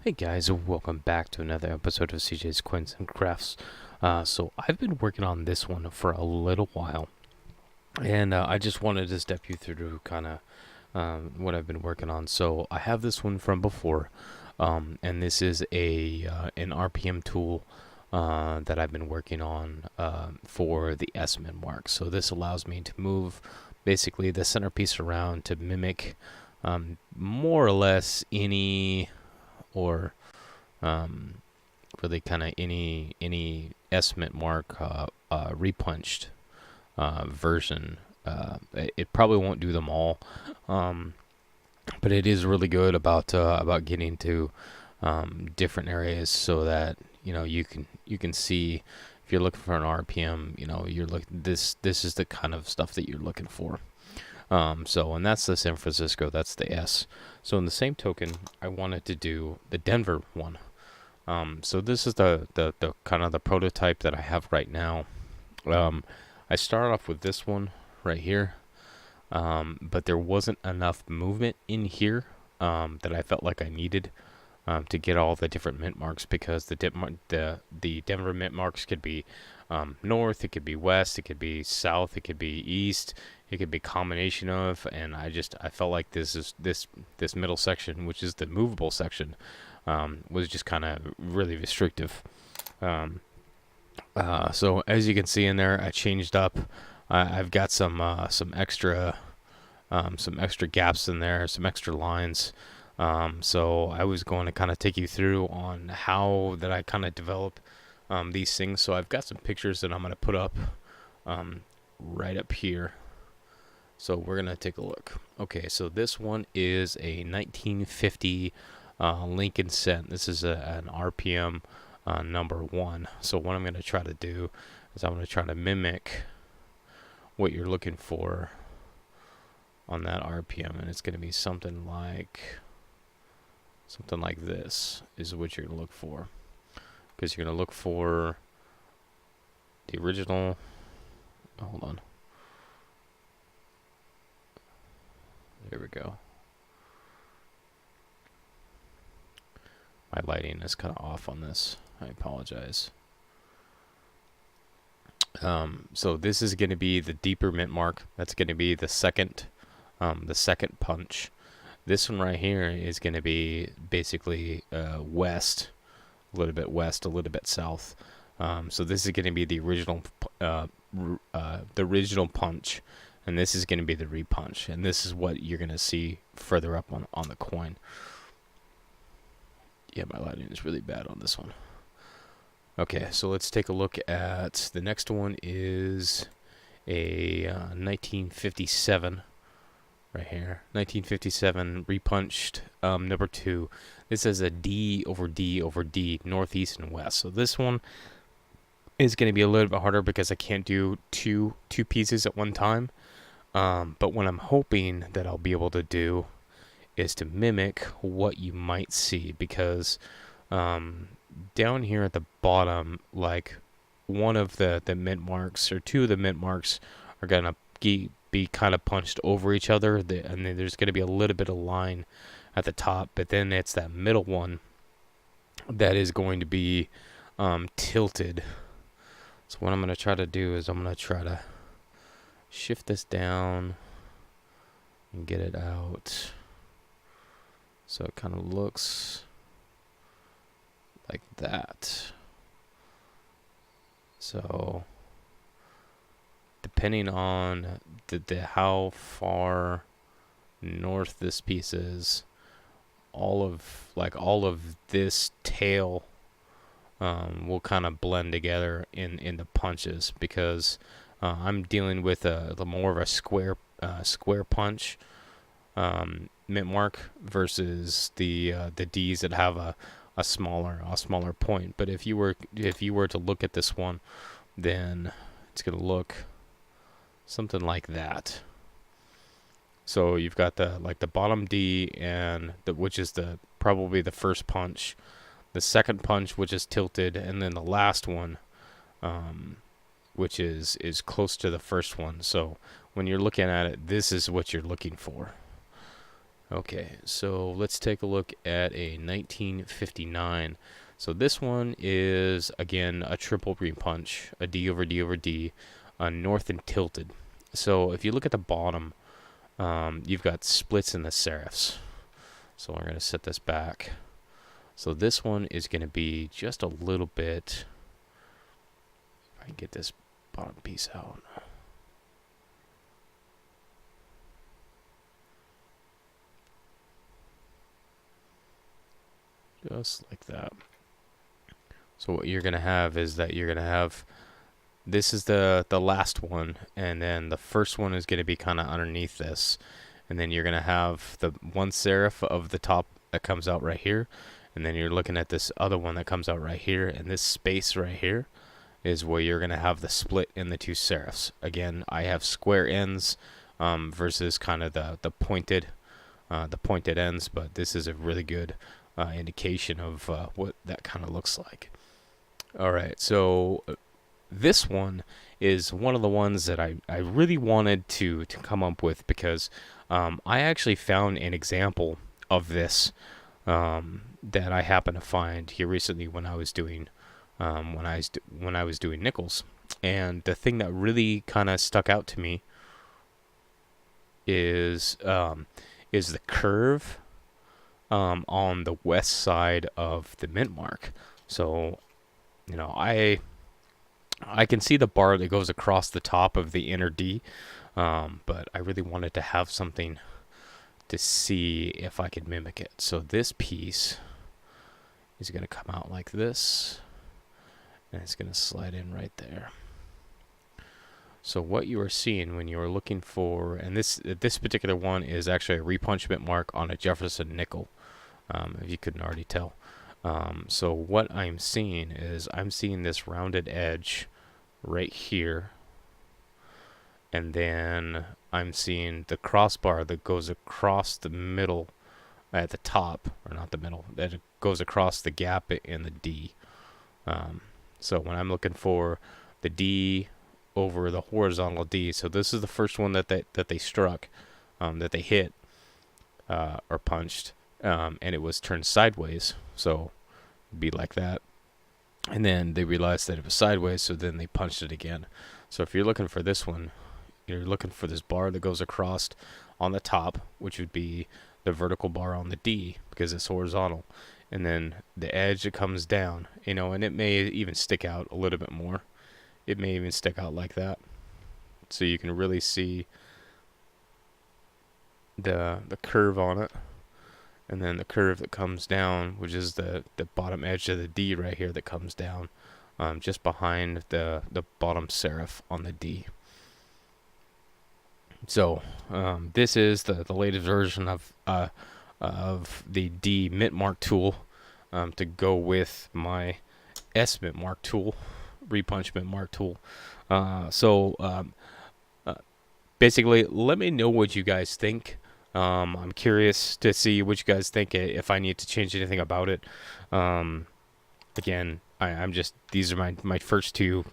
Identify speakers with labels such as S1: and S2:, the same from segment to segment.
S1: Hey guys, welcome back to another episode of CJ's Coins and Crafts. So I've been working on this one for a little while, and I just wanted to step you through kind of what I've been working on. So I have this one from before, and this is a an RPM tool that I've been working on for the S Mintmark. So this allows me to move basically the centerpiece around to mimic more or less any or really kind of any estimate mark repunched version. It probably won't do them all, um, but it is really good about getting to different areas so that you can see if you're looking for an RPM. You're look this is the kind of stuff that you're looking for. And that's the San Francisco, that's the S. So in the same token, I wanted to do the Denver one. So this is the kind of the prototype that I have right now. Um, I started off with this one right here, but there wasn't enough movement in here that I felt like I needed to get all the different mint marks, because the Denver mint marks could be north, it could be west, it could be south, it could be east, it could be a combination of, and I felt like this middle section, which is the movable section, was just kind of really restrictive. Um, so as you can see in there, I changed up. I've got some extra gaps in there, some extra lines. So I was going to kind of take you through on how that I kind of develop these things. So I've got some pictures that I'm going to put up right up here. So we're going to take a look. Okay, so this one is a 1950 Lincoln cent. This is an RPM number 1. So what I'm going to try to do is I'm going to try to mimic what you're looking for on that RPM, and it's going to be something like this is what you're going to look for, because you're going to look for the original. Hold on. There we go. My lighting is kind of off on this. I apologize. So this is going to be the deeper mint mark. That's going to be the second punch. This one right here is going to be basically west, a little bit west, a little bit south. So this is going to be the original punch, and this is going to be the repunch, and this is what you're going to see further up on the coin. Yeah, my lighting is really bad on this one. Okay, so let's take a look at the next one. Is a 1957 right here. 1957 repunched number 2. This is a D over D over D, northeast and west. So this one is going to be a little bit harder because I can't do two pieces at one time. But what I'm hoping that I'll be able to do is to mimic what you might see, because down here at the bottom, like one of the mint marks or two of the mint marks are gonna be kind of punched over each other, and then there's gonna be a little bit of line at the top, but then it's that middle one that is going to be tilted. So what I'm gonna try to do is I'm gonna try to shift this down and get it out so it kind of looks like that. So depending on the how far north this piece is, all of this tail will kind of blend together in the punches, because I'm dealing with the more of a square punch mint mark versus the D's that have a smaller point. But if you were to look at this one, then it's gonna look something like that. So you've got the bottom D, and which is probably the first punch, the second punch which is tilted, and then the last one, which is close to the first one. So when you're looking at it, this is what you're looking for. Okay, so let's take a look at a 1959. So this one is, again, a triple repunch, a D over D over D, north and tilted. So if you look at the bottom, you've got splits in the serifs. So we're going to set this back. So this one is going to be just a little bit, if I can get this bottom piece out. Just like that. So what you're going to have is that you're going to have, this is the last one, and then the first one is going to be kind of underneath this. And then you're going to have the one serif of the top that comes out right here. And then you're looking at this other one that comes out right here. And this space right here is where you're going to have the split in the two serifs. Again, I have square ends versus kind of the pointed ends. But this is a really good indication of what that kind of looks like. All right, so this one is one of the ones that I really wanted to come up with because I actually found an example of this that I happened to find here recently when I was doing when I was doing nickels, and the thing that really kind of stuck out to me is the curve on the west side of the Mintmark. So, you know, I can see the bar that goes across the top of the inner D, but I really wanted to have something to see if I could mimic it. So this piece is going to come out like this, and it's going to slide in right there. So what you are seeing when you are looking for, and this particular one is actually a repunch Mintmark on a Jefferson Nickel, if you couldn't already tell. So what I'm seeing is I'm seeing this rounded edge right here, and then I'm seeing the crossbar that goes across the middle at the top, or not the middle, that it goes across the gap in the D. So when I'm looking for the D over the horizontal D, so this is the first one that they struck, that they hit or punched, and it was turned sideways, so it'd be like that. And then they realized that it was sideways, so then they punched it again. So if you're looking for this one, you're looking for this bar that goes across on the top, which would be the vertical bar on the D because it's horizontal. And then the edge that comes down, you know, and it may even stick out a little bit more. It may even stick out like that. So you can really see the curve on it. And then the curve that comes down, which is the bottom edge of the D right here that comes down, just behind the bottom serif on the D. So this is the latest version of the D Mintmark tool to go with my S Mintmark tool, repunch Mintmark tool. Basically, let me know what you guys think. I'm curious to see what you guys think, if I need to change anything about it. Again, I'm just, these are my first two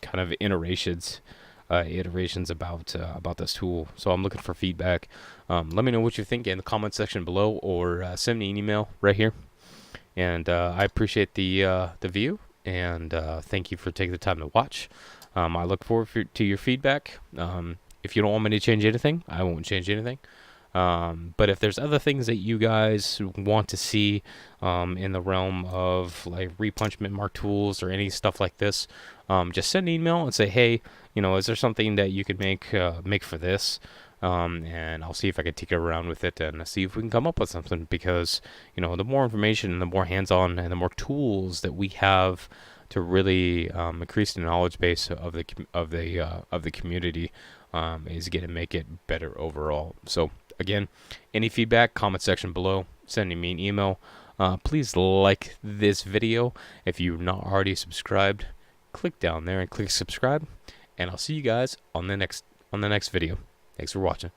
S1: kind of iterations about this tool. So I'm looking for feedback. Let me know what you think in the comment section below, or send me an email right here. And I appreciate the view, and thank you for taking the time to watch. I look forward to your feedback. If you don't want me to change anything, I won't change anything. But if there's other things that you guys want to see in the realm of like repunch Mintmark tools or any stuff like this, just send an email and say, hey, you know, is there something that you could make for this? And I'll see if I can tinker around with it and see if we can come up with something, because, you know, the more information and the more hands-on and the more tools that we have to really increase the knowledge base of the community is going to make it better overall. So again, any feedback, comment section below, sending me an email. Please like this video. If you've not already subscribed, click down there and click subscribe, and I'll see you guys on the next video. Thanks for watching.